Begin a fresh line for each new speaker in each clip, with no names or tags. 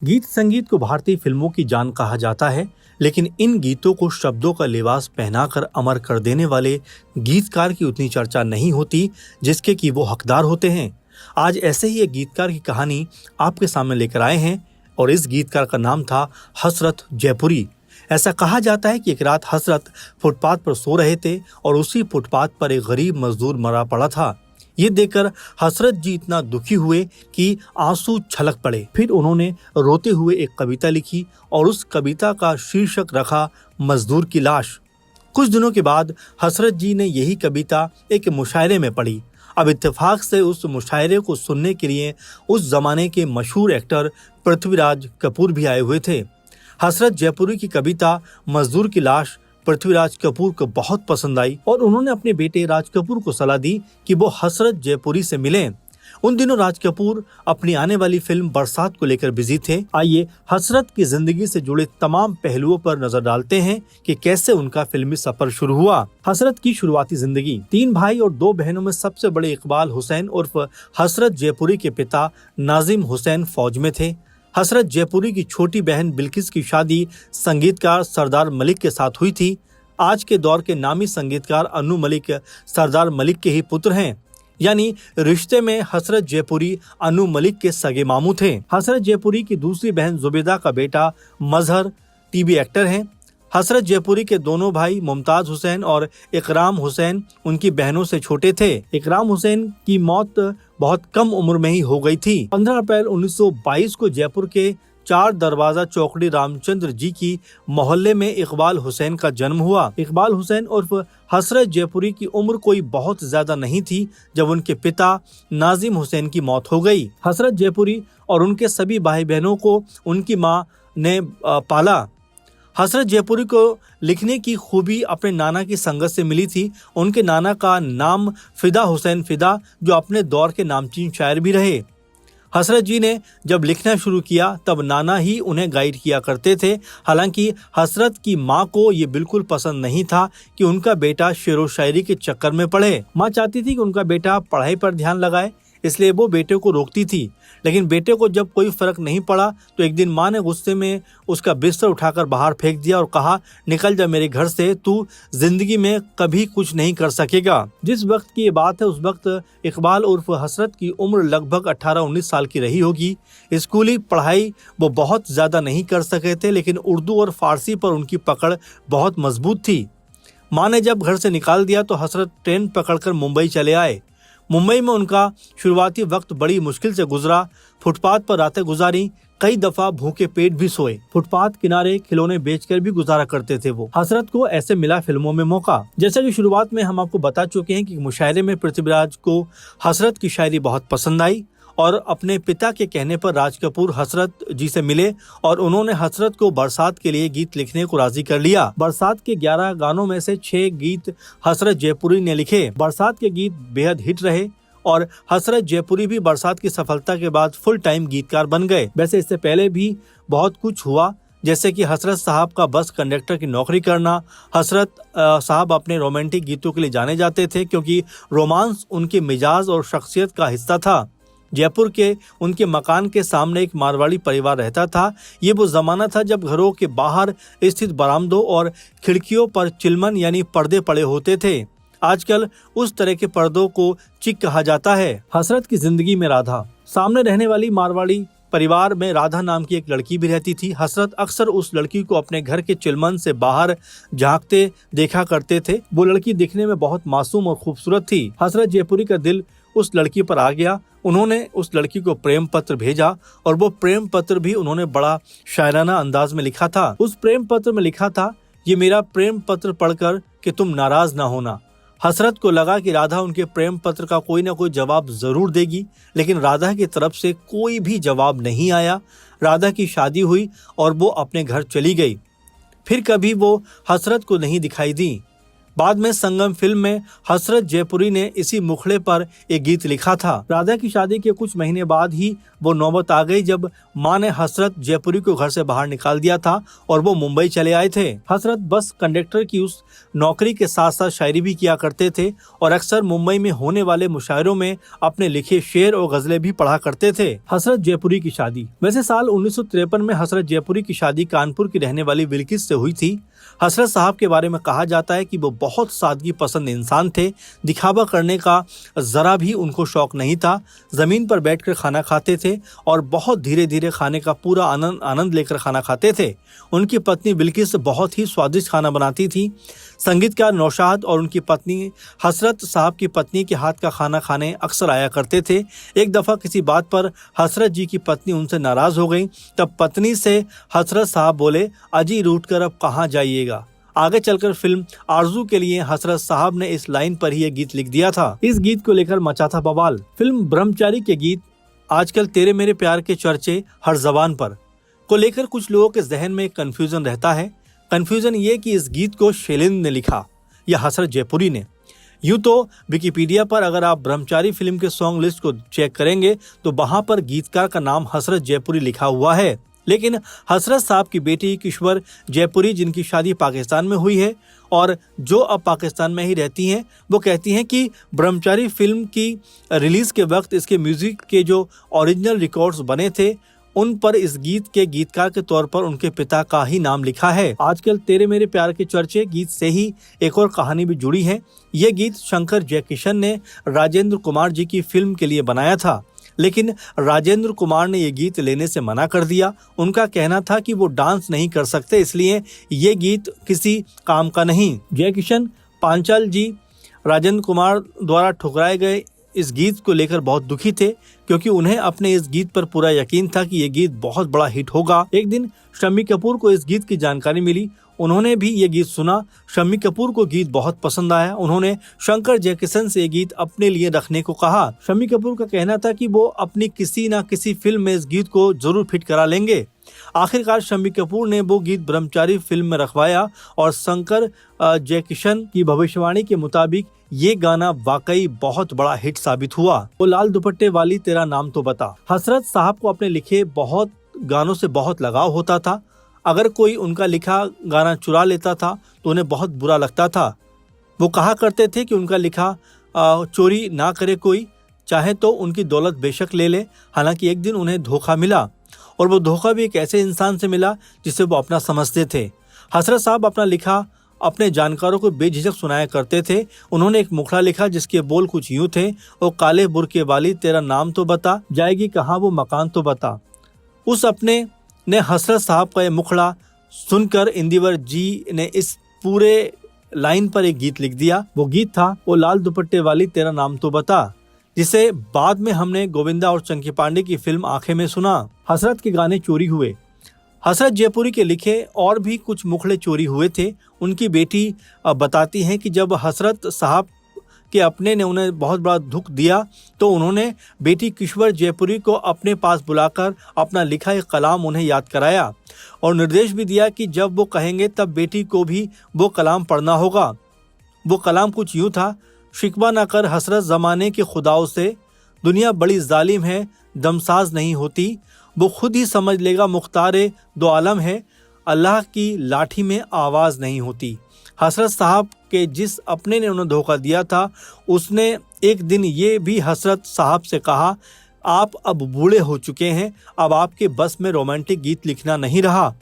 गीत संगीत को भारतीय फिल्मों की जान कहा जाता है, लेकिन इन गीतों को शब्दों का लिबास पहनाकर अमर कर देने वाले गीतकार की उतनी चर्चा नहीं होती जिसके कि वो हकदार होते हैं। आज ऐसे ही एक गीतकार की कहानी आपके सामने लेकर आए हैं और इस गीतकार का नाम था हसरत जयपुरी। ऐसा कहा जाता है कि एक रात हसरत फुटपाथ पर सो रहे थे और उसी फुटपाथ पर एक गरीब मजदूर मरा पड़ा था। ये देखकर हसरत जी इतना दुखी हुए कि आंसू छलक पड़े। फिर उन्होंने रोते हुए एक कविता लिखी और उस कविता का शीर्षक रखा मजदूर की लाश। कुछ दिनों के बाद हसरत जी ने यही कविता एक मुशायरे में पढ़ी। अब इत्तेफाक से उस मुशायरे को सुनने के लिए उस जमाने के मशहूर एक्टर पृथ्वीराज कपूर भी आए हुए थे। हसरत जयपुरी की कविता मजदूर की लाश पृथ्वीराज कपूर को बहुत पसंद आई और उन्होंने अपने बेटे राज कपूर को सलाह दी कि वो हसरत जयपुरी से मिलें। उन दिनों राज कपूर अपनी आने वाली फिल्म बरसात को लेकर बिजी थे। आइए हसरत की जिंदगी से जुड़े तमाम पहलुओं पर नजर डालते हैं कि कैसे उनका फिल्मी सफर शुरू हुआ। हसरत की शुरुआती जिंदगी। 3 भाई और 2 बहनों में सबसे बड़े इकबाल हुसैन उर्फ हसरत जयपुरी के पिता नाजिम हुसैन फौज में थे। हसरत जयपुरी की छोटी बहन बिल्किस की शादी संगीतकार सरदार मलिक के साथ हुई थी। आज के दौर के नामी संगीतकार अनु मलिक सरदार मलिक के ही पुत्र हैं, यानी रिश्ते में हसरत जयपुरी अनु मलिक के सगे मामू थे। हसरत जयपुरी की दूसरी बहन जुबेदा का बेटा मजहर टीवी एक्टर हैं। हसरत जयपुरी के दोनों भाई मुमताज हुसैन और इकराम हुसैन उनकी बहनों से छोटे थे। इकराम हुसैन की मौत बहुत कम उम्र में ही हो गई थी। 15 अप्रैल 1922 को जयपुर के 4 दरवाजा चौकड़ी रामचंद्र जी की मोहल्ले में इकबाल हुसैन का जन्म हुआ। इकबाल हुसैन उर्फ हसरत जयपुरी की उम्र कोई बहुत ज्यादा नहीं थी जब उनके पिता नाजिम हुसैन की मौत हो गई। हसरत जयपुरी और उनके सभी भाई बहनों को उनकी मां ने पाला। हसरत जयपुरी को लिखने की खूबी अपने नाना की संगत से मिली थी। उनके नाना का नाम फिदा हुसैन फिदा, जो अपने दौर के नामचीन शायर भी रहे। हसरत जी ने जब लिखना शुरू किया तब नाना ही उन्हें गाइड किया करते थे। हालांकि हसरत की मां को ये बिल्कुल पसंद नहीं था कि उनका बेटा शेरो शायरी के चक्कर में पड़े। मां चाहती थी कि उनका बेटा पढ़ाई पर ध्यान लगाए, इसलिए वो बेटे को रोकती थी। लेकिन बेटे को जब कोई फर्क नहीं पड़ा तो एक दिन मां ने गुस्से में उसका बिस्तर उठाकर बाहर फेंक दिया और कहा, निकल जा मेरे घर से, तू जिंदगी में कभी कुछ नहीं कर सकेगा। जिस वक्त की ये बात है उस वक्त इकबाल उर्फ हसरत की उम्र लगभग 18-19 साल की रही होगी। स्कूली पढ़ाई वो बहुत ज्यादा नहीं कर सके थे, लेकिन उर्दू और फारसी पर उनकी पकड़ बहुत मजबूत थी। मां ने जब घर से निकाल दिया तो हसरत ट्रेन पकड़कर मुंबई चले आए। मुंबई में उनका शुरुआती वक्त बड़ी मुश्किल से गुजरा। फुटपाथ पर रातें गुजारी, कई दफा भूखे पेट भी सोए। फुटपाथ किनारे खिलौने बेचकर भी गुजारा करते थे वो। हसरत को ऐसे मिला फिल्मों में मौका। जैसा कि शुरुआत में हम आपको बता चुके हैं कि मुशायरे में पृथ्वीराज को हसरत की शायरी बहुत पसंद आई और अपने पिता के कहने पर राज कपूर हसरत जी से मिले और उन्होंने हसरत को बरसात के लिए गीत लिखने को राजी कर लिया। बरसात के 11 गानों में से 6 गीत हसरत जयपुरी ने लिखे। बरसात के गीत बेहद हिट रहे और हसरत जयपुरी भी बरसात की सफलता के बाद फुल टाइम गीतकार बन गए। वैसे इससे पहले भी बहुत कुछ हुआ, जैसे कि हसरत साहब का बस कंडक्टर की नौकरी करना। हसरत साहब अपने रोमांटिक गीतों के लिए जाने जाते थे क्योंकि रोमांस उनके मिजाज और शख्सियत का हिस्सा था। जयपुर के उनके मकान के सामने एक मारवाड़ी परिवार रहता था। ये वो जमाना था जब घरों के बाहर स्थित बरामदों और खिड़कियों पर चिलमन यानी पर्दे पड़े होते थे। आजकल उस तरह के पर्दों को चिक कहा जाता है। हसरत की जिंदगी में राधा। सामने रहने वाली मारवाड़ी परिवार में राधा नाम की एक लड़की भी रहती थी। हसरत अक्सर उस लड़की को अपने घर के चिलमन से बाहर झांकते देखा करते थे। वो लड़की दिखने में बहुत मासूम और खूबसूरत थी। हसरत जयपुरी का दिल उस लड़की पर आ गया। उन्होंने उस लड़की को प्रेम पत्र भेजा और वो प्रेम पत्र भी उन्होंने बड़ा शायराना अंदाज में लिखा था। उस प्रेम पत्र में लिखा था, ये मेरा प्रेम पत्र पढ़कर कि तुम नाराज ना होना। हसरत को लगा कि राधा उनके प्रेम पत्र का कोई ना कोई जवाब जरूर देगी, लेकिन राधा की तरफ से कोई भी जवाब नहीं आया। राधा की शादी हुई और वो अपने घर चली गई। फिर कभी वो हसरत को नहीं दिखाई दी। बाद में संगम फिल्म में हसरत जयपुरी ने इसी मुखड़े पर एक गीत लिखा था। राधा की शादी के कुछ महीने बाद ही वो नौबत आ गई जब मां ने हसरत जयपुरी को घर से बाहर निकाल दिया था और वो मुंबई चले आए थे। हसरत बस कंडक्टर की उस नौकरी के साथ साथ शायरी भी किया करते थे और अक्सर मुंबई में होने वाले मुशायरों में अपने लिखे शेर और गजलें भी पढ़ा करते थे। हसरत जयपुरी की शादी। वैसे साल 1953 में हसरत जयपुरी की शादी कानपुर की रहने वाली बिल्किस से हुई थी। हसरत साहब के बारे में कहा जाता है कि वो बहुत सादगी पसंद इंसान थे। दिखावा करने का जरा भी उनको शौक नहीं था। जमीन पर बैठकर खाना खाते थे और बहुत धीरे धीरे खाने का पूरा आनंद लेकर खाना खाते थे। उनकी पत्नी बिल्किस बहुत ही स्वादिष्ट खाना बनाती थी। संगीतकार नौशाद और उनकी पत्नी हसरत साहब की पत्नी के हाथ का खाना खाने अक्सर आया करते थे। एक दफा किसी बात पर हसरत जी की पत्नी उनसे नाराज हो गई। तब पत्नी से हसरत साहब बोले, अजी रूठ कर अब कहाँ जाइएगा। आगे चलकर फिल्म आरजू के लिए हसरत साहब ने इस लाइन पर ही ये गीत लिख दिया था। इस गीत को लेकर मचा था बवाल। फिल्म ब्रह्मचारी के गीत आजकल तेरे मेरे प्यार के चर्चे हर जबान पर को लेकर कुछ लोगों के जहन में कंफ्यूजन रहता है। कंफ्यूजन ये कि इस गीत को शैलेंद्र ने लिखा या हसरत जयपुरी ने। यूँ तो विकिपीडिया पर अगर आप ब्रह्मचारी फिल्म के सॉन्ग लिस्ट को चेक करेंगे तो वहां पर गीतकार का नाम हसरत जयपुरी लिखा हुआ है, लेकिन हसरत साहब की बेटी किश्वर जयपुरी, जिनकी शादी पाकिस्तान में हुई है और जो अब पाकिस्तान में ही रहती हैं, वो कहती हैं कि ब्रह्मचारी फिल्म की रिलीज के वक्त इसके म्यूजिक के जो ओरिजिनल रिकॉर्ड्स बने थे उन पर इस गीत के गीतकार के तौर पर उनके पिता का ही नाम लिखा है। आजकल तेरे मेरे प्यार के चर्चे गीत से ही एक और कहानी भी जुड़ी है। ये गीत शंकर जयकिशन ने राजेंद्र कुमार जी की फिल्म के लिए बनाया था, लेकिन राजेंद्र कुमार ने ये गीत लेने से मना कर दिया। उनका कहना था कि वो डांस नहीं कर सकते, इसलिए ये गीत किसी काम का नहीं। जयकिशन पांचाल जी राजेंद्र कुमार द्वारा ठुकराए गए इस गीत को लेकर बहुत दुखी थे, क्योंकि उन्हें अपने इस गीत पर पूरा यकीन था कि ये गीत बहुत बड़ा हिट होगा। एक दिन शम्मी कपूर को इस गीत की जानकारी मिली। उन्होंने भी ये गीत सुना। शम्मी कपूर को गीत बहुत पसंद आया। उन्होंने शंकर जयकिशन से ये गीत अपने लिए रखने को कहा। शम्मी कपूर का कहना था कि वो अपनी किसी न किसी फिल्म में इस गीत को जरूर फिट करा लेंगे। आखिरकार शम्मी कपूर ने वो गीत ब्रह्मचारी फिल्म में रखवाया और शंकर जयकिशन की भविष्यवाणी के मुताबिक ये गाना वाकई बहुत बड़ा हिट साबित हुआ। वो लाल दुपट्टे वाली तेरा नाम तो बता। हसरत साहब को अपने लिखे बहुत गानों से बहुत लगाव होता था। अगर कोई उनका लिखा गाना चुरा लेता था तो उन्हें बहुत बुरा लगता था। वो कहा करते थे कि उनका लिखा चोरी ना करे कोई, चाहे तो उनकी दौलत बेशक ले ले। हालांकि एक दिन उन्हें धोखा मिला और वो धोखा भी एक ऐसे इंसान से मिला जिसे वो अपना समझते थे। हसरत साहब अपना लिखा अपने जानकारों को बेझिझक सुनाया करते थे। उन्होंने एक मुखड़ा लिखा जिसके बोल कुछ यूं थे, ओ काले बुरके वाली तेरा नाम तो बता, जाएगी कहाँ वो मकान तो बता। उस अपने ने हसरत साहब का ये मुखड़ा सुनकर इंदिवर जी ने इस पूरे लाइन पर एक गीत लिख दिया। वो गीत था ओ लाल दुपट्टे वाली तेरा नाम तो बता, जिसे बाद में हमने गोविंदा और चंकी पांडे की फिल्म आंखें में सुना। हसरत के गाने चोरी हुए। हसरत जयपुरी के लिखे और भी कुछ मुखड़े चोरी हुए थे। उनकी बेटी बताती हैं कि जब हसरत साहब के अपने ने उन्हें बहुत बड़ा दुख दिया तो उन्होंने बेटी किश्वर जयपुरी को अपने पास बुलाकर अपना लिखा एक कलाम उन्हें याद कराया और निर्देश भी दिया कि जब वो कहेंगे तब बेटी को भी वो कलाम पढ़ना होगा। वो कलाम कुछ यूँ था, शिकवा न कर हसरत ज़माने के खुदाओं से, दुनिया बड़ी जालिम है दमसाज नहीं होती, वो खुद ही समझ लेगा मुख्तारे दो आलम है, अल्लाह की लाठी में आवाज़ नहीं होती। हसरत साहब के जिस अपने ने उन्हें धोखा दिया था उसने एक दिन ये भी हसरत साहब से कहा, आप अब बूढ़े हो चुके हैं, अब आपके बस में रोमांटिक गीत लिखना नहीं रहा।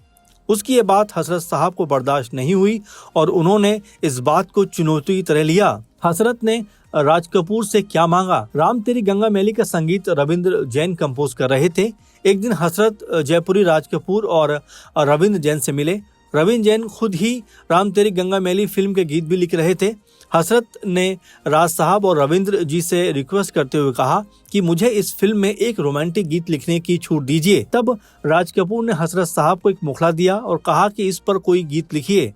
उसकी ये बात हसरत साहब को बर्दाश्त नहीं हुई और उन्होंने इस बात को चुनौती की तरह लिया। हसरत ने राज कपूर से क्या मांगा। राम तेरी गंगा मैली का संगीत रविंद्र जैन कंपोज कर रहे थे। एक दिन हसरत जयपुरी राज कपूर और रविंद्र जैन से मिले। रविंद्र जैन खुद ही राम तेरी गंगा मैली फिल्म के गीत भी लिख रहे थे। हसरत ने राज साहब और रविंद्र जी से रिक्वेस्ट करते हुए कहा कि मुझे इस फिल्म में एक रोमांटिक गीत लिखने की छूट दीजिए। तब राज कपूर ने हसरत साहब को एक मुखड़ा दिया और कहा कि इस पर कोई गीत लिखिए।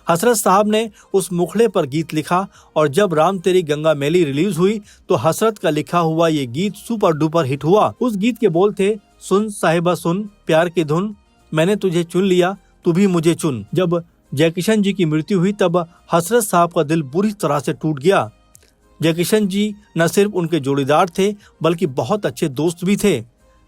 हसरत साहब ने उस मुखड़े पर गीत लिखा और जब राम तेरी गंगा मैली रिलीज हुई तो हसरत का लिखा हुआ ये गीत सुपर डुपर हिट हुआ। उस गीत के बोल थे, सुन साहिबा सुन प्यार की धुन, मैंने तुझे चुन लिया तू भी मुझे चुन। जब जयकिशन जी की मृत्यु हुई तब हसरत साहब का दिल बुरी तरह से टूट गया। जयकिशन जी न सिर्फ उनके जोड़ीदार थे बल्कि बहुत अच्छे दोस्त भी थे।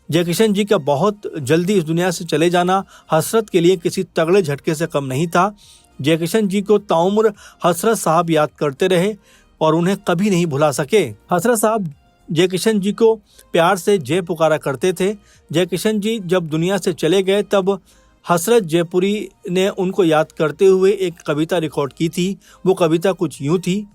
जयकिशन जी का बहुत जल्दी इस दुनिया से चले जाना हसरत के लिए किसी तगड़े झटके से कम नहीं था। जयकिशन जी को ताउम्र हसरत साहब याद करते रहे और उन्हें कभी नहीं भुला सके। हसरत साहब जयकिशन जी को प्यार से जय पुकारा करते थे। जयकिशन जी जब दुनिया से चले गए तब हसरत जयपुरी ने उनको याद करते हुए एक कविता रिकॉर्ड की थी। वो कविता कुछ यूं थी: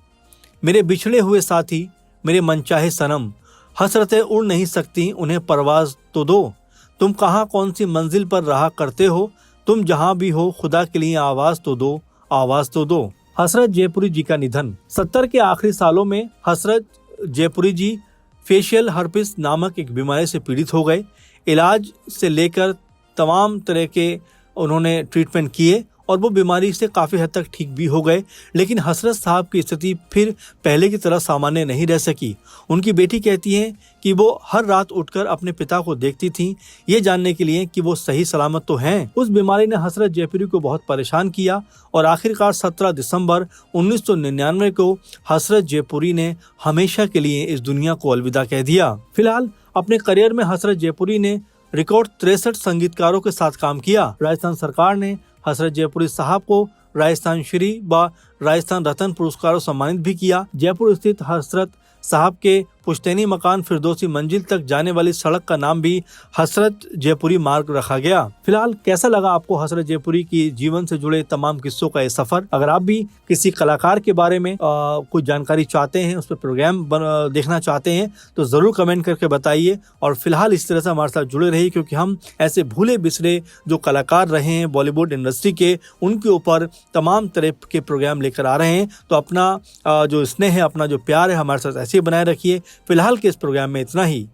मेरे बिछड़े हुए साथी, मेरे मनचाहे सनम, हसरतें उड़ नहीं सकती, उन्हें परवाज तो दो। तुम कहाँ कौन सी मंजिल पर रहा करते हो, तुम जहाँ भी हो खुदा के लिए आवाज तो दो, आवाज तो दो। हसरत जयपुरी जी का निधन। 70 के आखिरी सालों में हसरत जयपुरी जी फेशियल हर्पिस नामक एक बीमारी से पीड़ित हो गए। इलाज से लेकर तमाम तरह के उन्होंने ट्रीटमेंट किए और वो बीमारी से काफ़ी हद तक ठीक भी हो गए, लेकिन हसरत साहब की स्थिति फिर पहले की तरह सामान्य नहीं रह सकी। उनकी बेटी कहती हैं कि वो हर रात उठकर अपने पिता को देखती थीं, ये जानने के लिए कि वो सही सलामत तो हैं। उस बीमारी ने हसरत जयपुरी को बहुत परेशान किया और आखिरकार 17 दिसंबर 1999 को हसरत जयपुरी ने हमेशा के लिए इस दुनिया को अलविदा कह दिया। फिलहाल अपने करियर में हसरत जयपुरी ने रिकॉर्ड 63 संगीतकारों के साथ काम किया। राजस्थान सरकार ने हसरत जयपुरी साहब को राजस्थान श्री व राजस्थान रत्न पुरस्कारों सम्मानित भी किया। जयपुर स्थित हसरत साहब के पुश्तैनी मकान फिरदौसी मंजिल तक जाने वाली सड़क का नाम भी हसरत जयपुरी मार्ग रखा गया। फिलहाल कैसा लगा आपको हसरत जयपुरी की जीवन से जुड़े तमाम किस्सों का ये सफर? अगर आप भी किसी कलाकार के बारे में कुछ जानकारी चाहते हैं, उस पर प्रोग्राम देखना चाहते हैं तो जरूर कमेंट करके बताइए। और फिलहाल इस तरह से हमारे साथ जुड़े रहिए, क्योंकि हम ऐसे भूले बिसरे जो कलाकार रहे हैं बॉलीवुड इंडस्ट्री के, उनके ऊपर तमाम तरह के प्रोग्राम लेकर आ रहे हैं। तो अपना जो स्नेह है, अपना जो प्यार है हमारे साथ ऐसे बनाए रखिए। फिलहाल के इस प्रोग्राम में इतना ही।